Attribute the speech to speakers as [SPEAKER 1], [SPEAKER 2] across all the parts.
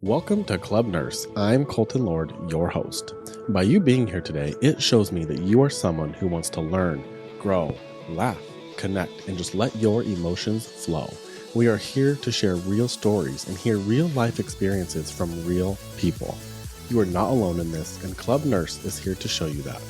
[SPEAKER 1] Welcome to Club Nurse. I'm Colton Lord, your host. By you being here today, it shows me that you are someone who wants to learn, grow, laugh, connect, and just let your emotions flow. We are here to share real stories and hear real life experiences from real people. You are not alone in this, and Club Nurse is here to show you that.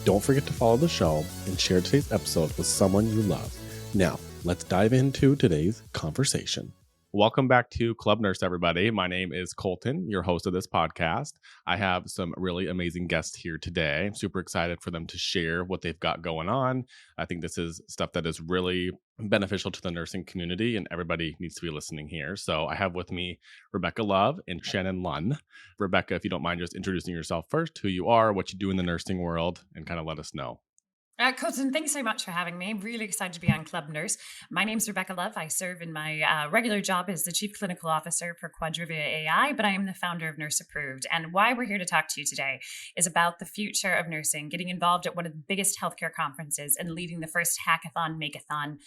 [SPEAKER 1] Don't forget to follow the show and share today's episode with someone you love. Now, let's dive into today's conversation. Welcome back to Club Nurse, everybody. My name is Colton, your host of this podcast. I have some really amazing guests here today. I'm super excited for them to share what they've got going on. I think this is stuff that is really beneficial to the nursing community, and everybody needs to be listening here. So I have with me Rebecca Love and Shannon Lunn. Rebecca, if you don't mind just introducing yourself first, who you are, what you do in the nursing world, and kind of let us know.
[SPEAKER 2] Colton, thanks so much for having me. I'm really excited to be on Club Nurse. My name's Rebecca Love. I serve in my regular job as the Chief Clinical Officer for Quadrivia AI, but I am the founder of Nurse Approved. And why we're here to talk to you today is about the future of nursing, getting involved at one of the biggest healthcare conferences and leading the first hackathon, makeathon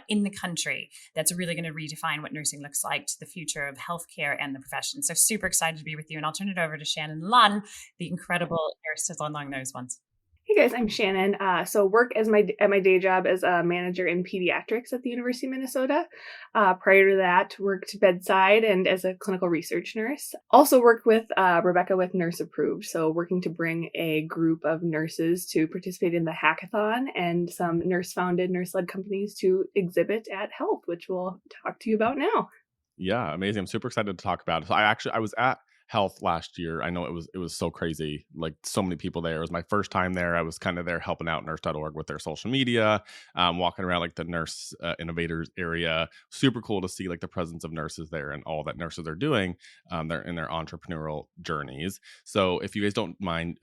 [SPEAKER 2] in the country that's really going to redefine what nursing looks like to the future of healthcare and the profession. So super excited to be with you. And I'll turn it over to Shannon Lunn, the incredible nurse along those ones.
[SPEAKER 3] Hey guys, I'm Shannon. So work at my day job as a manager in pediatrics at the University of Minnesota. Prior to that, worked bedside and as a clinical research nurse. Also worked with Rebecca with Nurse Approved. So working to bring a group of nurses to participate in the hackathon and some nurse-founded, nurse-led companies to exhibit at Health, which we'll talk to you about now.
[SPEAKER 1] Yeah, amazing. I'm super excited to talk about it. So I was at Health last year. I know it was so crazy, like so many people there. It was my first time there. I was kind of there helping out Nurse.org with their social media, walking around like the nurse innovators area. Super cool to see like the presence of nurses there and all that nurses are doing. They're in their entrepreneurial journeys. So if you don't mind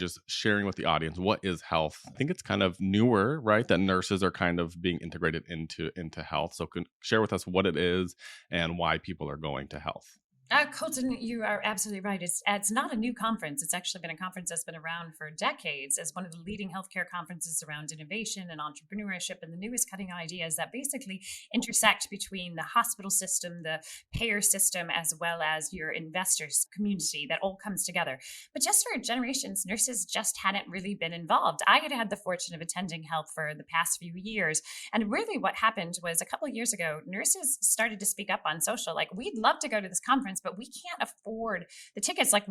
[SPEAKER 1] just sharing with the audience, what is Health? I think it's kind of newer, right? That nurses are kind of being integrated into Health. So can share with us what it is and why people are going to Health.
[SPEAKER 2] Colton, you are absolutely right. It's not a new conference. It's actually been a conference that's been around for decades as one of the leading healthcare conferences around innovation and entrepreneurship and the newest cutting ideas that basically intersect between the hospital system, the payer system, as well as your investors community that all comes together. But just for generations, nurses just hadn't really been involved. I had the fortune of attending Health for the past few years. And really what happened was a couple of years ago, nurses started to speak up on social, like, we'd love to go to this conference, but we can't afford the tickets. Like,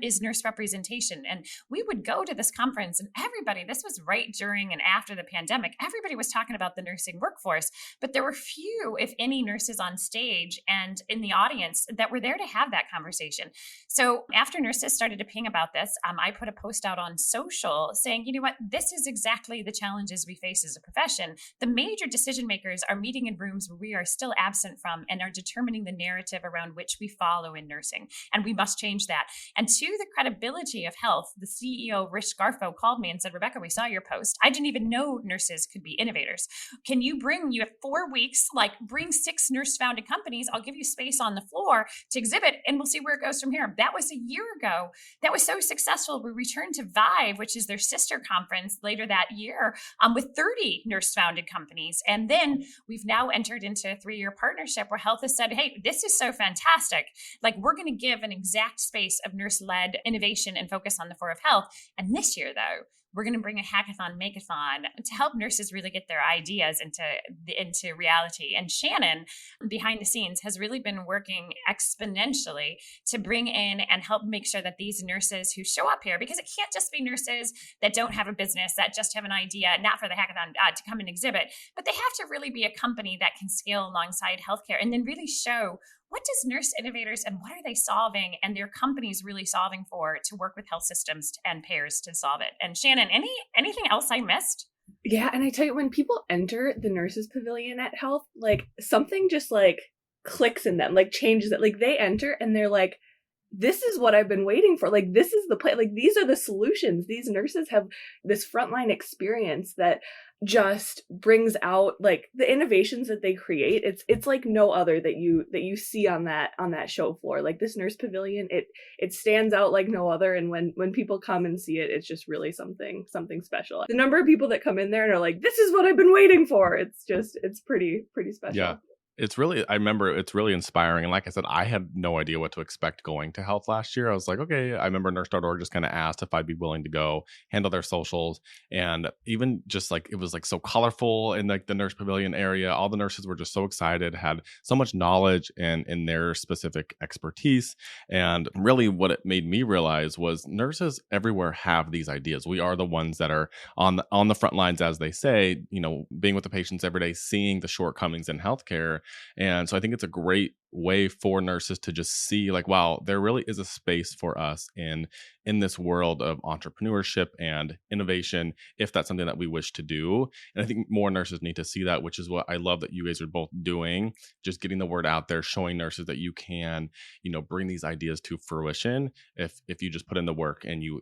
[SPEAKER 2] is nurse representation? And we would go to this conference and everybody, this was right during and after the pandemic, everybody was talking about the nursing workforce, but there were few, if any, nurses on stage and in the audience that were there to have that conversation. So after nurses started to ping about this, I put a post out on social saying, you know what, this is exactly the challenges we face as a profession. The major decision makers are meeting in rooms where we are still absent from and are determining the narrative around which we follow in nursing. And we must change that. And to the credibility of Health, the CEO, Rich Garfo, called me and said, Rebecca, we saw your post. I didn't even know nurses could be innovators. You have 4 weeks, bring 6 nurse-founded companies. I'll give you space on the floor to exhibit, and we'll see where it goes from here. That was a year ago. That was so successful. We returned to Vive, which is their sister conference later that year, with 30 nurse-founded companies. And then we've now entered into a 3-year partnership where Health has said, hey, this is so fantastic. We're going to give an exact space of nurse-led innovation and focus on the 4 of health. And this year, though, we're going to bring a hackathon, makeathon to help nurses really get their ideas into reality. And Shannon, behind the scenes, has really been working exponentially to bring in and help make sure that these nurses who show up here, because it can't just be nurses that don't have a business, that just have an idea, not for the hackathon to come and exhibit, but they have to really be a company that can scale alongside healthcare and then really show what does nurse innovators and what are they solving and their companies really solving for to work with health systems and payers to solve it? And Shannon, anything else I missed?
[SPEAKER 3] Yeah, and I tell you, when people enter the Nurses Pavilion at Health, something just clicks in them, changes it. They enter and they're like, this is what I've been waiting for. This is the play. These are the solutions. These nurses have this frontline experience that just brings out the innovations that they create. It's like no other that you see on that show floor. This Nurse Pavilion, it stands out like no other. And when people come and see it, it's just really something special. The number of people that come in there and are like, this is what I've been waiting for. It's pretty special.
[SPEAKER 1] Yeah. I remember it's really inspiring. And like I said, I had no idea what to expect going to health last year. I was like, okay, I remember Nurse.org just kind of asked if I'd be willing to go handle their socials. And even just like, it was like so colorful in like the Nurse Pavilion area. All the nurses were just so excited, had so much knowledge and in their specific expertise. And really what it made me realize was nurses everywhere have these ideas. We are the ones that are on the front lines, as they say, being with the patients every day, seeing the shortcomings in healthcare. And so I think it's a great way for nurses to just see like, wow, there really is a space for us in this world of entrepreneurship and innovation, if that's something that we wish to do. And I think more nurses need to see that, which is what I love that you guys are both doing, just getting the word out there, showing nurses that you can, bring these ideas to fruition if you just put in the work and you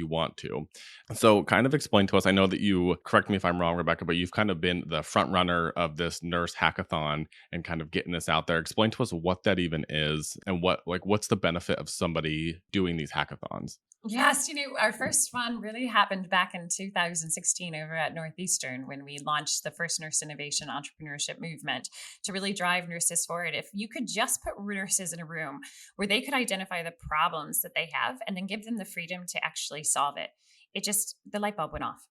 [SPEAKER 1] want to. So kind of explain to us, I know that you, correct me if I'm wrong, Rebecca, but you've kind of been the front runner of this nurse hackathon and kind of getting this out there. Explain to us what that even is and what's the benefit of somebody doing these hackathons.
[SPEAKER 2] Yes, our first one really happened back in 2016 over at Northeastern when we launched the first nurse innovation entrepreneurship movement to really drive nurses forward. If you could just put nurses in a room where they could identify the problems that they have and then give them the freedom to actually solve it, the light bulb went off.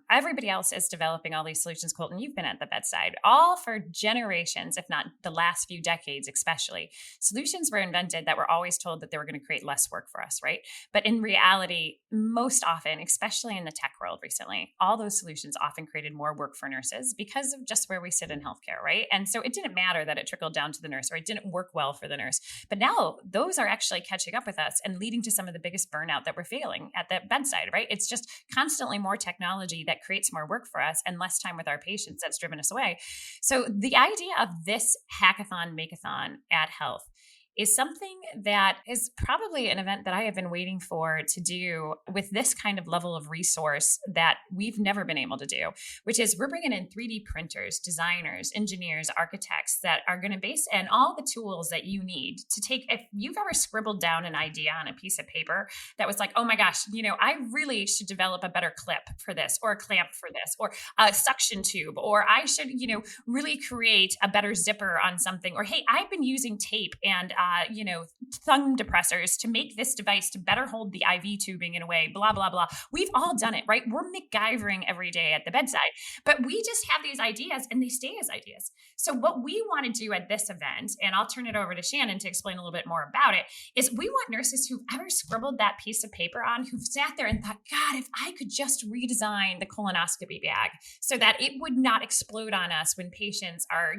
[SPEAKER 2] Everybody else is developing all these solutions. Colton, you've been at the bedside, all for generations, if not the last few decades, especially. Solutions were invented that were always told that they were going to create less work for us, right? But in reality, most often, especially in the tech world recently, all those solutions often created more work for nurses because of just where we sit in healthcare, right? And so it didn't matter that it trickled down to the nurse or it didn't work well for the nurse. But now those are actually catching up with us and leading to some of the biggest burnout that we're feeling at the bedside, right? It's just constantly more technology that creates more work for us and less time with our patients that's driven us away. So the idea of this hackathon, makeathon at Health is something that is probably an event that I have been waiting for to do with this kind of level of resource that we've never been able to do, which is we're bringing in 3D printers, designers, engineers, architects that are going to base and all the tools that you need to take. If you've ever scribbled down an idea on a piece of paper that was like, oh my gosh, I really should develop a better clip for this or a clamp for this or a suction tube, or I should, really create a better zipper on something, or, hey, I've been using tape and thumb depressors to make this device to better hold the IV tubing in a way, blah, blah, blah. We've all done it, right? We're MacGyvering every day at the bedside, but we just have these ideas and they stay as ideas. So what we want to do at this event, and I'll turn it over to Shannon to explain a little bit more about it, is we want nurses who've ever scribbled that piece of paper on, who've sat there and thought, God, if I could just redesign the colonoscopy bag so that it would not explode on us when patients are,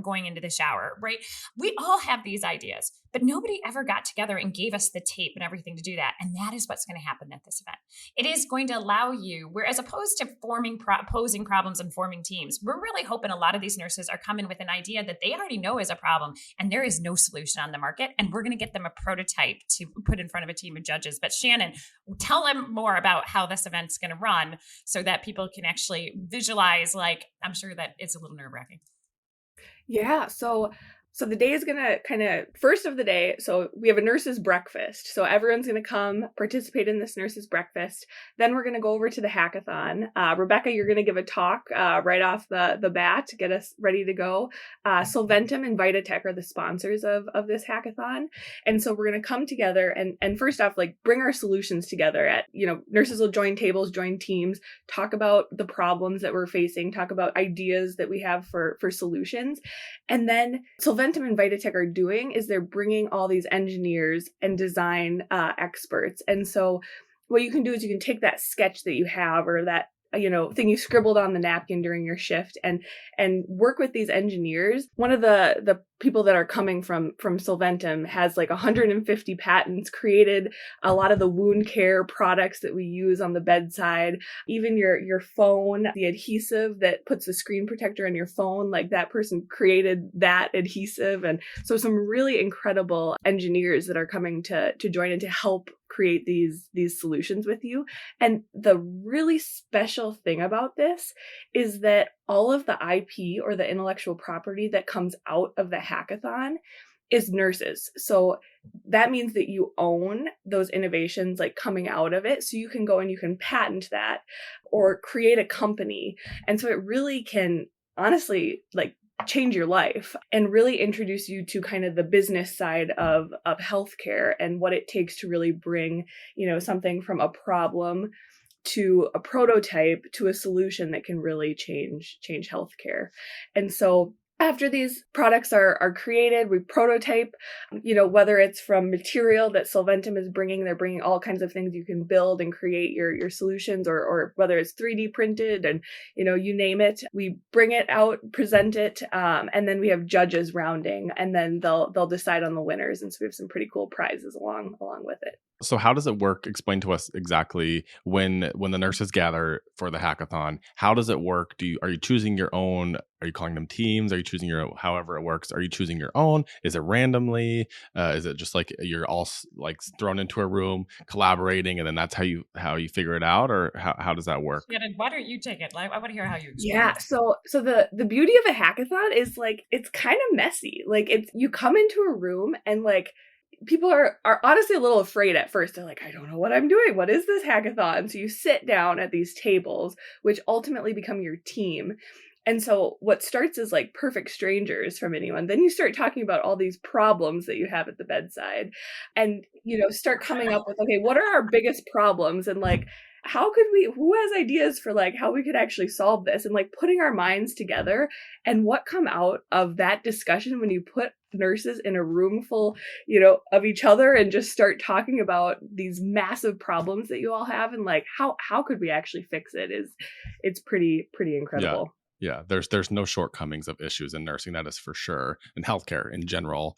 [SPEAKER 2] going into the shower, right? We all have these ideas, but nobody ever got together and gave us the tape and everything to do that. And that is what's going to happen at this event. It is going to allow you, where as opposed to posing problems and forming teams, we're really hoping a lot of these nurses are coming with an idea that they already know is a problem and there is no solution on the market. And we're going to get them a prototype to put in front of a team of judges. But Shannon, tell them more about how this event's going to run so that people can actually visualize, I'm sure that it's a little nerve-wracking.
[SPEAKER 3] Yeah. So the day is going to kind of, first of the day, so we have a nurse's breakfast. So everyone's going to come participate in this nurse's breakfast. Then we're going to go over to the hackathon. Rebecca, you're going to give a talk right off the bat to get us ready to go. Solventum and Vitatech are the sponsors of this hackathon. And so we're going to come together and first off, bring our solutions together nurses will join tables, join teams, talk about the problems that we're facing, talk about ideas that we have for solutions. And then Solventum and Vitatech are doing is they're bringing all these engineers and design experts. And so what you can do is you can take that sketch that you have or that thing you scribbled on the napkin during your shift and work with these engineers. One of the people that are coming from Solventum has 150 patents, created a lot of the wound care products that we use on the bedside, even your phone, the adhesive that puts the screen protector on your phone, that person created that adhesive. And so some really incredible engineers that are coming to join and to help create these solutions with you. And the really special thing about this is that all of the IP or the intellectual property that comes out of the hackathon is nurses. So that means that you own those innovations coming out of it. So you can go and you can patent that or create a company. And so it really can honestly change your life and really introduce you to kind of the business side of healthcare and what it takes to really bring, something from a problem to a prototype to a solution that can really change healthcare. And so after these products are created, we prototype, whether it's from material that Solventum is bringing, they're bringing all kinds of things you can build and create your solutions, or whether it's 3D printed and, you name it, we bring it out, present it, and then we have judges rounding, and then they'll decide on the winners. And so we have some pretty cool prizes along with it.
[SPEAKER 1] So how does it work? Explain to us exactly when the nurses gather for the hackathon. How does it work? Are you choosing your own? Are you calling them teams? Are you choosing your own? However it works. Are you choosing your own? Is it randomly? Is it just like you're all like thrown into a room collaborating, and then that's how you figure it out, or how does that work?
[SPEAKER 2] Yeah, why don't you take it? I want to hear how you explain
[SPEAKER 3] Yeah,
[SPEAKER 2] it.
[SPEAKER 3] so the beauty of a hackathon is like it's kind of messy. Like you come into a room and like people are honestly a little afraid at first. They're like, I don't know what I'm doing. What is this hackathon? So you sit down at these tables, which ultimately become your team. And so what starts as like perfect strangers from anyone, then you start talking about all these problems that you have at the bedside and, start coming up with, okay, what are our biggest problems? And like, who has ideas for like how we could actually solve this, and like putting our minds together, and what come out of that discussion when you put nurses in a room full, of each other and just start talking about these massive problems that you all have, and like how could we actually fix it, it's pretty incredible.
[SPEAKER 1] Yeah, there's no shortcomings of issues in nursing, that is for sure, and healthcare in general.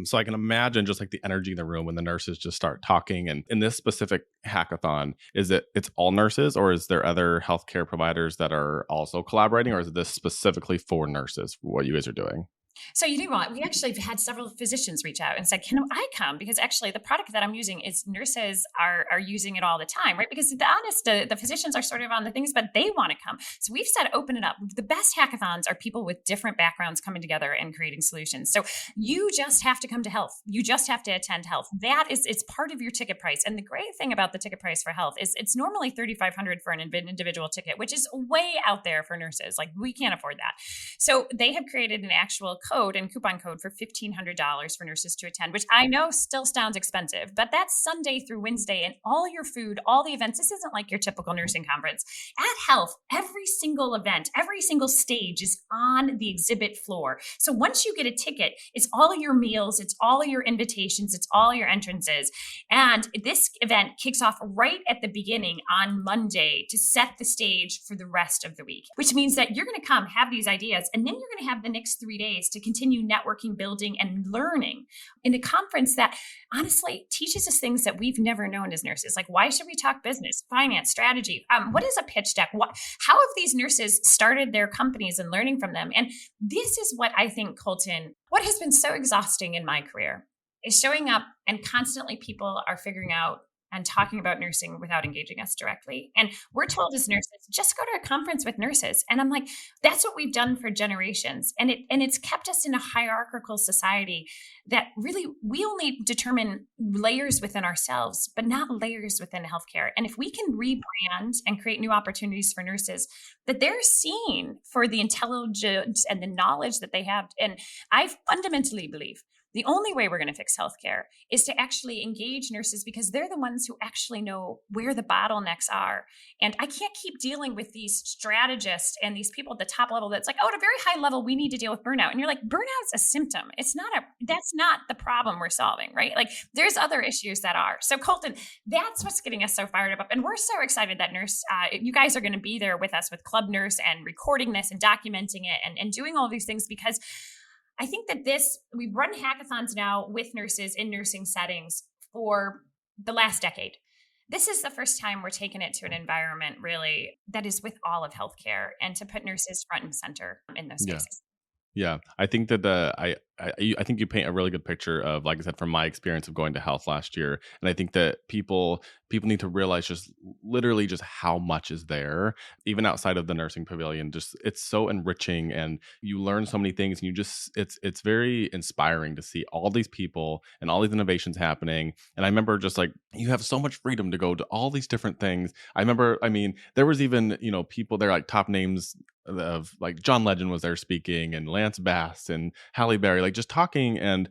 [SPEAKER 1] So I can imagine just like the energy in the room when the nurses just start talking. And in this specific hackathon, it's all nurses, or is there other healthcare providers that are also collaborating, or is this specifically for nurses, what you guys are doing?
[SPEAKER 2] So you know what? We actually have had several physicians reach out and said, "Can I come?" Because actually, the product that I'm using is nurses are using it all the time, right? Because the physicians are sort of on the things, but they want to come. So we've said, open it up. The best hackathons are people with different backgrounds coming together and creating solutions. So you just have to come to health. You just have to attend health. It's part of your ticket price. And the great thing about the ticket price for health is it's normally $3,500 for an individual ticket, which is way out there for nurses. Like we can't afford that. So they have created an actual code and coupon code for $1,500 for nurses to attend, which I know still sounds expensive, but that's Sunday through Wednesday, and all your food, all the events. This isn't like your typical nursing conference. At Health, every single event, every single stage is on the exhibit floor. So once you get a ticket, it's all of your meals, it's all of your invitations, it's all your entrances. And this event kicks off right at the beginning on Monday to set the stage for the rest of the week, which means that you're going to come have these ideas, and then you're going to have the next 3 days to continue networking, building, and learning in a conference that honestly teaches us things that we've never known as nurses. Like, why should we talk business, finance, strategy? What is a pitch deck? How have these nurses started their companies and learning from them? And this is what I think, Colton, what has been so exhausting in my career is showing up and constantly people are figuring out and talking about nursing without engaging us directly. And we're told as nurses, just go to a conference with nurses. And I'm like, that's what we've done for generations. And it's kept us in a hierarchical society that really, we only determine layers within ourselves, but not layers within healthcare. And if we can rebrand and create new opportunities for nurses, that they're seen for the intelligence and the knowledge that they have. And I fundamentally believe the only way we're going to fix healthcare is to actually engage nurses, because they're the ones who actually know where the bottlenecks are. And I can't keep dealing with these strategists and these people at the top level that's like, oh, at a very high level, we need to deal with burnout. And you're like, burnout's a symptom. That's not the problem we're solving, right? Like there's other issues that are. So Colton, that's what's getting us so fired up. And we're so excited that you guys are going to be there with us with Club Nurse and recording this and documenting it and doing all these things, because I think that we've run hackathons now with nurses in nursing settings for the last decade. This is the first time we're taking it to an environment really that is with all of healthcare and to put nurses front and center in those spaces.
[SPEAKER 1] Yeah, I think that I think you paint a really good picture of, like I said, from my experience of going to health last year. And I think that people need to realize just literally just how much is there, even outside of the nursing pavilion. Just it's so enriching, and you learn so many things, and you just it's very inspiring to see all these people and all these innovations happening. And I remember just like you have so much freedom to go to all these different things. I remember, I mean, there was even, people there, like top names of like John Legend was there speaking, and Lance Bass and Halle Berry, like just talking and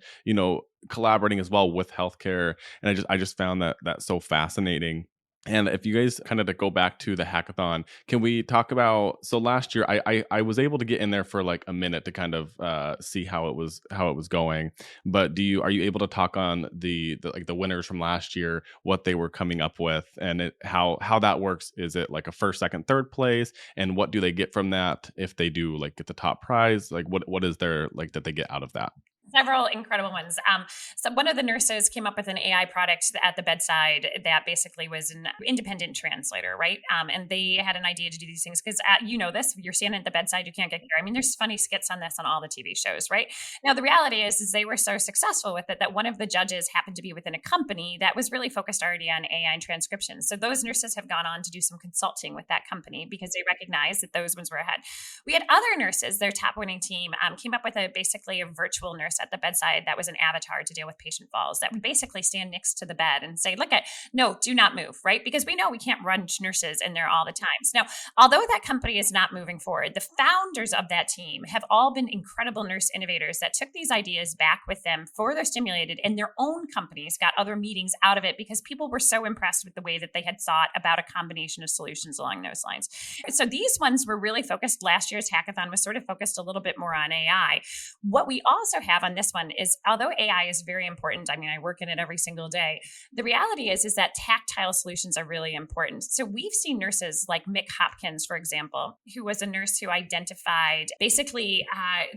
[SPEAKER 1] collaborating as well with healthcare. And I just found that so fascinating. And if you guys kind of to go back to the hackathon, can we talk about, so last year I was able to get in there for like a minute to kind of see how it was going. But are you able to talk on the winners from last year, what they were coming up with, and how that works? Is it like a first, second, third place, and what do they get from that if they do like get the top prize? Like what is there like that they get out of that?
[SPEAKER 2] Several incredible ones. So one of the nurses came up with an AI product at the bedside that basically was an independent translator, right? And they had an idea to do these things because this, you're standing at the bedside, you can't get here. I mean, there's funny skits on this on all the TV shows, right? Now, the reality is they were so successful with it that one of the judges happened to be within a company that was really focused already on AI and transcription. So those nurses have gone on to do some consulting with that company because they recognized that those ones were ahead. We had other nurses, their top winning team came up with basically a virtual nurse at the bedside that was an avatar to deal with patient falls that would basically stand next to the bed and say, no, do not move, right? Because we know we can't run nurses in there all the time. So now, although that company is not moving forward, the founders of that team have all been incredible nurse innovators that took these ideas back with them, further stimulated, and their own companies got other meetings out of it because people were so impressed with the way that they had thought about a combination of solutions along those lines. So these ones were really focused. Last year's hackathon was sort of focused a little bit more on AI. What we also have on this one is, although AI is very important, I mean, I work in it every single day. The reality is that tactile solutions are really important. So we've seen nurses like Mick Hopkins, for example, who was a nurse who identified basically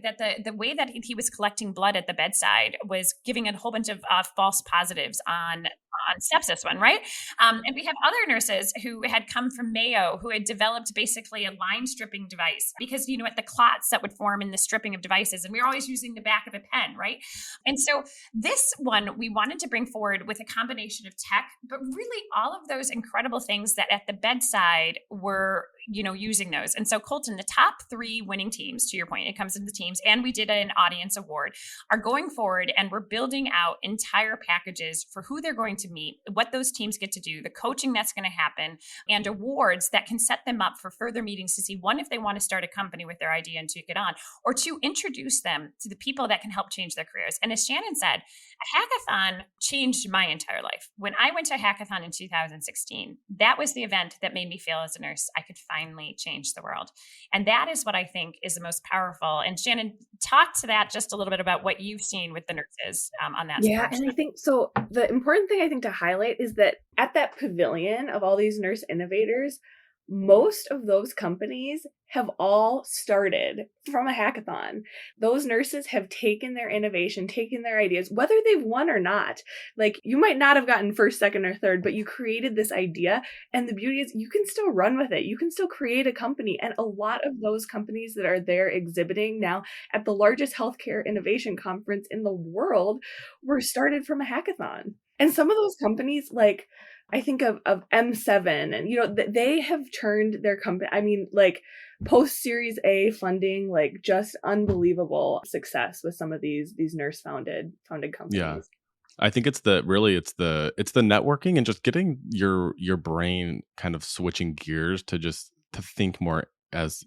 [SPEAKER 2] that the way that he was collecting blood at the bedside was giving a whole bunch of false positives on sepsis one, right? And we have other nurses who had come from Mayo who had developed basically a line stripping device because, at the clots that would form in the stripping of devices. And we were always using the back of a pen, right? And so this one we wanted to bring forward with a combination of tech, but really all of those incredible things that at the bedside were, using those. And so Colton, the top 3 winning teams, to your point, it comes into teams, and we did an audience award, are going forward and we're building out entire packages for who they're going to meet, what those teams get to do, the coaching that's going to happen, and awards that can set them up for further meetings to see, one, if they want to start a company with their idea and take it on, or two, introduce them to the people that can help change their careers. And as Shannon said, a hackathon changed my entire life. When I went to a hackathon in 2016, that was the event that made me feel as a nurse I could finally change the world. And that is what I think is the most powerful. And Shannon, talk to that just a little bit about what you've seen with the nurses on that.
[SPEAKER 3] Yeah, and I think so. The important thing I think to highlight is that at that pavilion of all these nurse innovators, most of those companies have all started from a hackathon. Those nurses have taken their innovation, taken their ideas, whether they've won or not. Like, you might not have gotten first, second, or third, but you created this idea. And the beauty is you can still run with it. You can still create a company. And a lot of those companies that are there exhibiting now at the largest healthcare innovation conference in the world were started from a hackathon. And some of those companies, like, I think of M7, and they have turned their company, I mean, like, post Series A funding, like, just unbelievable success with some of these nurse founded companies.
[SPEAKER 1] Yeah. I think it's the networking and just getting your brain kind of switching gears to think more as,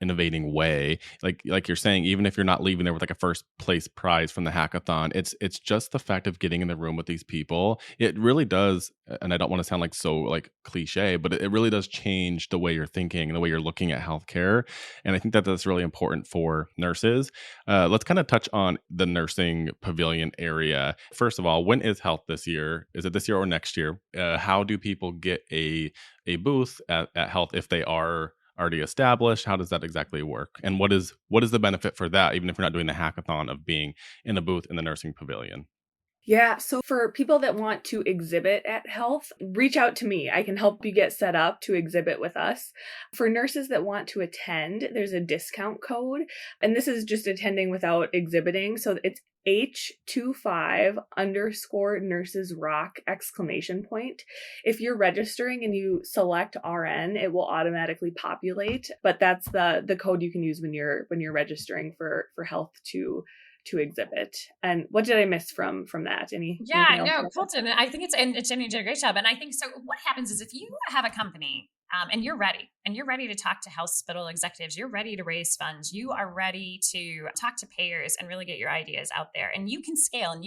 [SPEAKER 1] innovating way. Like you're saying, even if you're not leaving there with like a first place prize from the hackathon, it's just the fact of getting in the room with these people. It really does, and I don't want to sound like so like cliche, but it really does change the way you're thinking and the way you're looking at healthcare. And I think that that's really important for nurses. Let's kind of touch on the nursing pavilion area. First of all, when is health this year? Is it this year or next year? How do people get a booth at health if they are already established? How does that exactly work? And what is the benefit for that, even if you're not doing the hackathon, of being in a booth in the nursing pavilion?
[SPEAKER 3] Yeah, so for people that want to exhibit at Health, reach out to me. I can help you get set up to exhibit with us. For nurses that want to attend, there's a discount code, and this is just attending without exhibiting. So it's H25 underscore nurses rock exclamation point. If you're registering and you select RN, it will automatically populate, but that's the code you can use when you're registering for Health to exhibit. And what did I miss from that? Anything
[SPEAKER 2] Yeah,
[SPEAKER 3] else?
[SPEAKER 2] no, Colton. I think Jenny did a great job. And I think so. What happens is if you have a company and you're ready to talk to hospital executives, you're ready to raise funds, you are ready to talk to payers and really get your ideas out there, and you can scale, and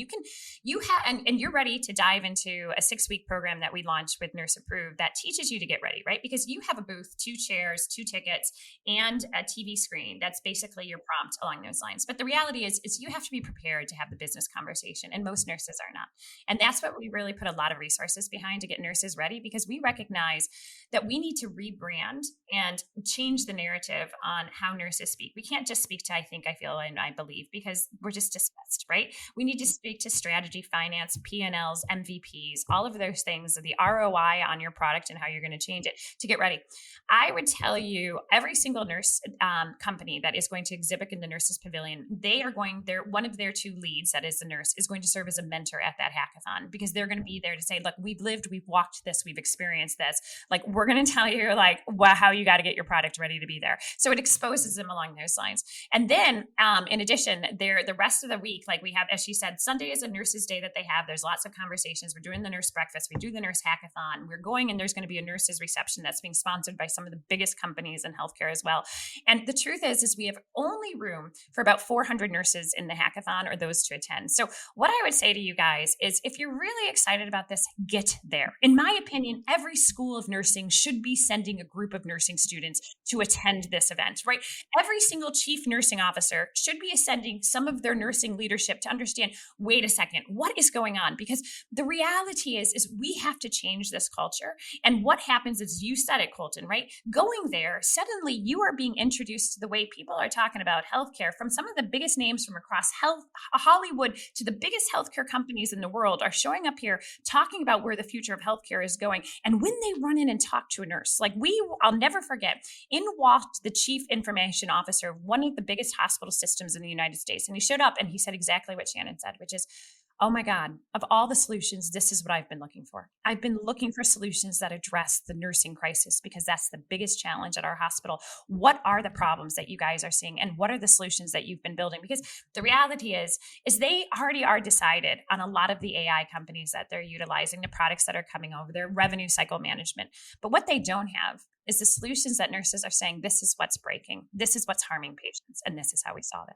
[SPEAKER 2] and you're ready to dive into a 6-week program that we launched with Nurse Approved that teaches you to get ready, right? Because you have a booth, 2 chairs, 2 tickets, and a TV screen. That's basically your prompt along those lines. But the reality is you have to be prepared to have the business conversation, and most nurses are not. And that's what we really put a lot of resources behind to get nurses ready, because we recognize that we need to rebrand and change the narrative on how nurses speak. We can't just speak to I think, I feel, and I believe, because we're just dismissed, right? We need to speak to strategy, finance, P&Ls, MVPs, all of those things, the ROI on your product and how you're going to change it to get ready. I would tell you, every single nurse company that is going to exhibit in the Nurses Pavilion, one of their 2 leads, that is the nurse, is going to serve as a mentor at that hackathon, because they're going to be there to say, look, we've walked this, we've experienced this. Like, we're going to tell you how you got to get your product ready to be there. So it exposes them along those lines. And then in addition, the rest of the week, like we have, as she said, Sunday is a nurses day that they have. There's lots of conversations. We're doing the nurse breakfast. We do the nurse hackathon. We're going, and there's going to be a nurses reception that's being sponsored by some of the biggest companies in healthcare as well. And the truth is we have only room for about 400 nurses in the hackathon, or those to attend. So what I would say to you guys is, if you're really excited about this, get there. In my opinion, every school of nursing should be sending a group of nursing students to attend this event, right? Every single chief nursing officer should be sending some of their nursing leadership to understand, wait a second, what is going on? Because the reality is we have to change this culture. And what happens is, you said it, Colton, right? Going there, suddenly you are being introduced to the way people are talking about healthcare from some of the biggest names from across Hollywood to the biggest healthcare companies in the world are showing up here talking about where the future of healthcare is going. And when they run in and talk to a nurse, I'll never forget, in walked the chief information officer of one of the biggest hospital systems in the United States. And he showed up and he said exactly what Shannon said, which is, oh my God, of all the solutions, this is what I've been looking for. I've been looking for solutions that address the nursing crisis, because that's the biggest challenge at our hospital. What are the problems that you guys are seeing, and what are the solutions that you've been building? Because the reality is they already are decided on a lot of the AI companies that they're utilizing, the products that are coming over, their revenue cycle management. But what they don't have is the solutions that nurses are saying, this is what's breaking, this is what's harming patients, and this is how we solve it.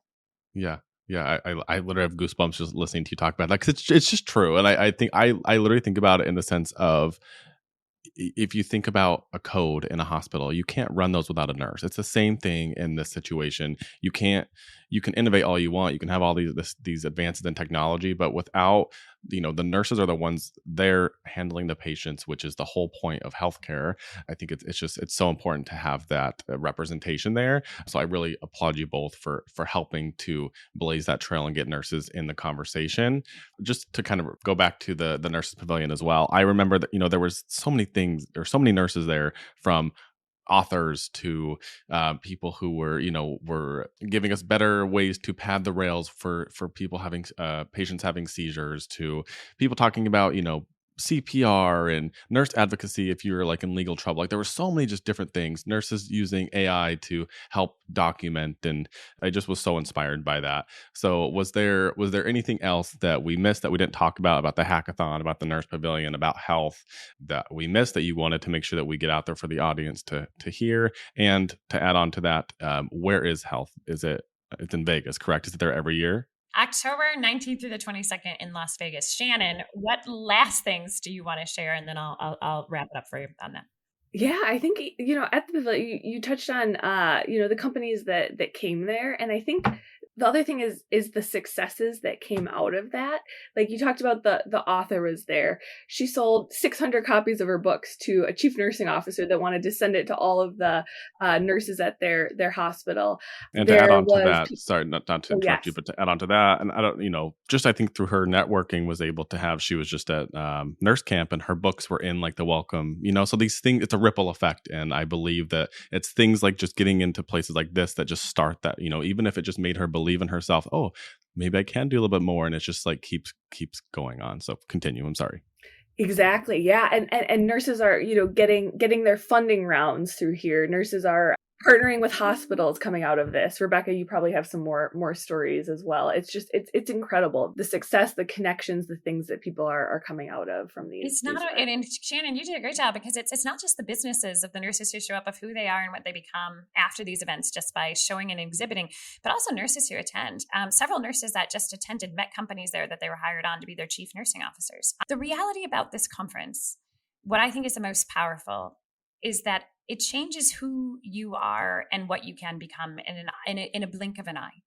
[SPEAKER 1] Yeah. Yeah, I literally have goosebumps just listening to you talk about that, because it's just true. And I think I literally think about it in the sense of, if you think about a code in a hospital, you can't run those without a nurse. It's the same thing in this situation. You can innovate all you want. You can have all these advances in technology, but without, the nurses are the ones there handling the patients, which is the whole point of healthcare. I think it's so important to have that representation there. So I really applaud you both for helping to blaze that trail and get nurses in the conversation. Just to kind of go back to the Nurses Pavilion as well, I remember that there was so many things, there were so many nurses there, from authors to people who were giving us better ways to pad the rails for people having patients having seizures, to people talking about CPR and nurse advocacy if you're in legal trouble. There were so many just different things, nurses using AI to help document, and I just was so inspired by that. So was there anything else that we missed, that we didn't talk about the hackathon, about the Nurse Pavilion, about health, that we missed, that you wanted to make sure that we get out there for the audience to hear? And to add on to that, where is health? It's in Vegas, correct? Is it there every year?
[SPEAKER 2] October 19th through the 22nd in Las Vegas. Shannon, what last things do you want to share? And then I'll wrap it up for you on that.
[SPEAKER 3] Yeah, I think, at the pavilion, you touched on, the companies that came there. And I think the other thing is the successes that came out of that. Like you talked about, the author was there. She sold 600 copies of her books to a chief nursing officer that wanted to send it to all of the nurses at their hospital.
[SPEAKER 1] And to add
[SPEAKER 3] There
[SPEAKER 1] on to
[SPEAKER 3] was
[SPEAKER 1] that, sorry, not to
[SPEAKER 3] oh
[SPEAKER 1] interrupt you,
[SPEAKER 3] yes,
[SPEAKER 1] but to add on to that, and I don't, just I think through her networking was able to have, she was just at nurse camp and her books were in like the welcome, so these things, it's a ripple effect. And I believe that it's things like just getting into places like this that just start that, even if it just made her believe in herself, oh, maybe I can do a little bit more. And it's just like keeps going on. So continue. I'm sorry.
[SPEAKER 3] exactly. Yeah. And nurses are, getting their funding rounds through here. Nurses are partnering with hospitals coming out of this. Rebecca, you probably have some more stories as well. It's just it's incredible, the success, the connections, the things that people are coming out of from these.
[SPEAKER 2] It's not, and Shannon, you did a great job, because it's not just the businesses of the nurses who show up, of who they are and what they become after these events just by showing and exhibiting, but also nurses who attend. Several nurses that just attended met companies there that they were hired on to be their chief nursing officers. The reality about this conference, what I think is the most powerful, is that it changes who you are and what you can become in a blink of an eye.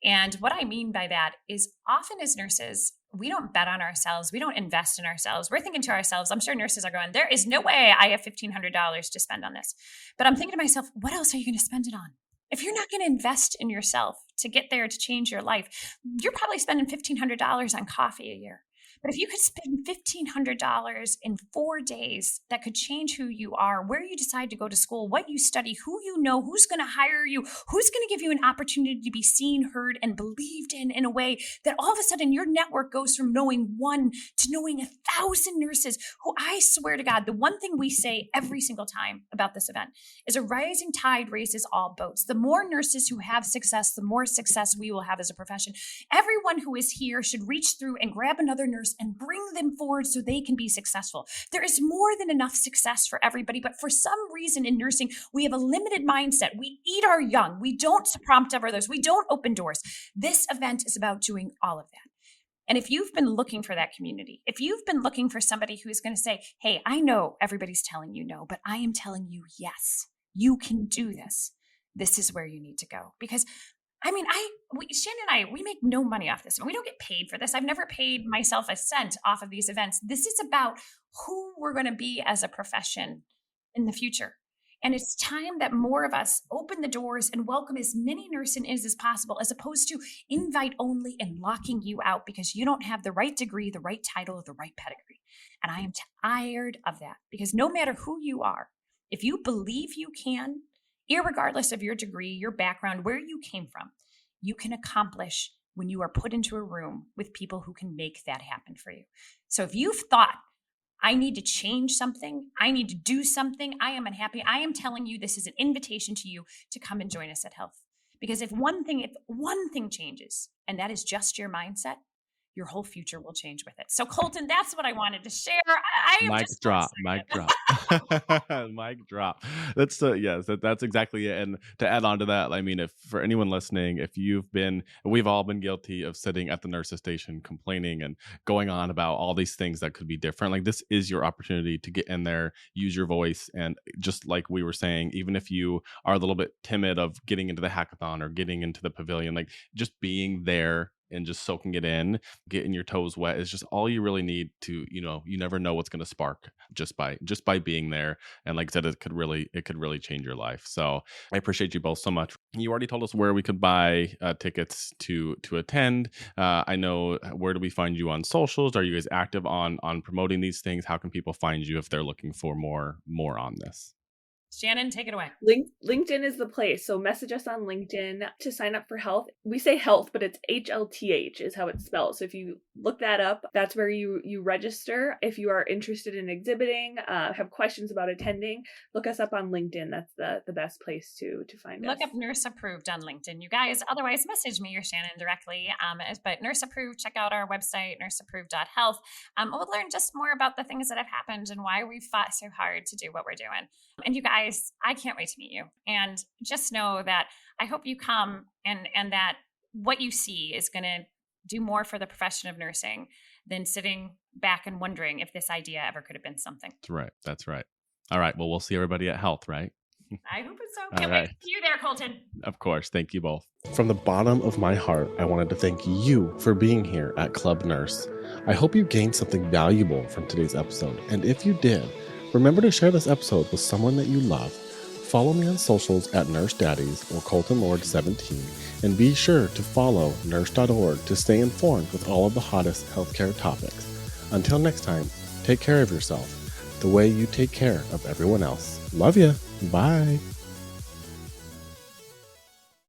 [SPEAKER 2] And what I mean by that is, often as nurses, we don't bet on ourselves. We don't invest in ourselves. We're thinking to ourselves, I'm sure nurses are going, there is no way I have $1,500 to spend on this. But I'm thinking to myself, what else are you going to spend it on? If you're not going to invest in yourself to get there, to change your life, you're probably spending $1,500 on coffee a year. But if you could spend $1,500 in 4 days, that could change who you are, where you decide to go to school, what you study, who you know, who's going to hire you, who's going to give you an opportunity to be seen, heard, and believed in a way that all of a sudden your network goes from knowing one to knowing 1,000 nurses who, I swear to God, the one thing we say every single time about this event is a rising tide raises all boats. The more nurses who have success, the more success we will have as a profession. Everyone who is here should reach through and grab another nurse and bring them forward so they can be successful. There is more than enough success for everybody, but for some reason in nursing, we have a limited mindset. We eat our young. We don't prompt others. We don't open doors. This event is about doing all of that. And if you've been looking for that community, if you've been looking for somebody who's going to say, hey, I know everybody's telling you no, but I am telling you yes, you can do this. This is where you need to go. Because Shannon and I, we make no money off this. We don't get paid for this. I've never paid myself a cent off of these events. This is about who we're going to be as a profession in the future. And it's time that more of us open the doors and welcome as many nurses as possible, as opposed to invite only and locking you out because you don't have the right degree, the right title, or the right pedigree. And I am tired of that, because no matter who you are, if you believe you can, irregardless of your degree, your background, where you came from, you can accomplish when you are put into a room with people who can make that happen for you. So if you've thought, I need to change something, I need to do something, I am unhappy, I am telling you, this is an invitation to you to come and join us at Health. Because if one thing changes, and that is just your mindset, your whole future will change with it. So Colton, that's what I wanted to share. I am
[SPEAKER 1] Mic
[SPEAKER 2] just
[SPEAKER 1] drop, mic drop, mic drop. That's yes, that's exactly it. And to add on to that, I mean, if for anyone listening, if we've all been guilty of sitting at the nurse's station complaining and going on about all these things that could be different. Like, this is your opportunity to get in there, use your voice, and just like we were saying, even if you are a little bit timid of getting into the hackathon or getting into the pavilion, like just being there and just soaking it in, getting your toes wet is just all you really need to, you never know what's going to spark just by being there. And like I said, it could really change your life. So I appreciate you both so much. You already told us where we could buy tickets to attend. I know, where do we find you on socials? Are you guys active on promoting these things? How can people find you if they're looking for more on this?
[SPEAKER 2] Shannon, take it away.
[SPEAKER 3] LinkedIn is the place. So message us on LinkedIn to sign up for Health. We say Health, but it's HLTH is how it's spelled. So if you look that up, that's where you register. If you are interested in exhibiting, have questions about attending, look us up on LinkedIn. That's the best place to find us.
[SPEAKER 2] Look up Nurse Approved on LinkedIn, you guys. Otherwise, message me or Shannon directly. But Nurse Approved, check out our website, nurseapproved.health. We'll learn just more about the things that have happened and why we've fought so hard to do what we're doing. And you guys, I can't wait to meet you. And just know that I hope you come and that what you see is going to do more for the profession of nursing than sitting back and wondering if this idea ever could have been something.
[SPEAKER 1] That's right. All right. Well, we'll see everybody at Health, right?
[SPEAKER 2] I hope it's so.
[SPEAKER 1] All
[SPEAKER 2] Can't wait
[SPEAKER 1] right.
[SPEAKER 2] to see you there, Colton.
[SPEAKER 1] Of course. Thank you both. From the bottom of my heart, I wanted to thank you for being here at Club Nurse. I hope you gained something valuable from today's episode. And if you did, remember to share this episode with someone that you love. Follow me on socials at Nurse Daddies or Colton Lord 17, and be sure to follow Nurse.org to stay informed with all of the hottest healthcare topics. Until next time, take care of yourself the way you take care of everyone else. Love ya. Bye.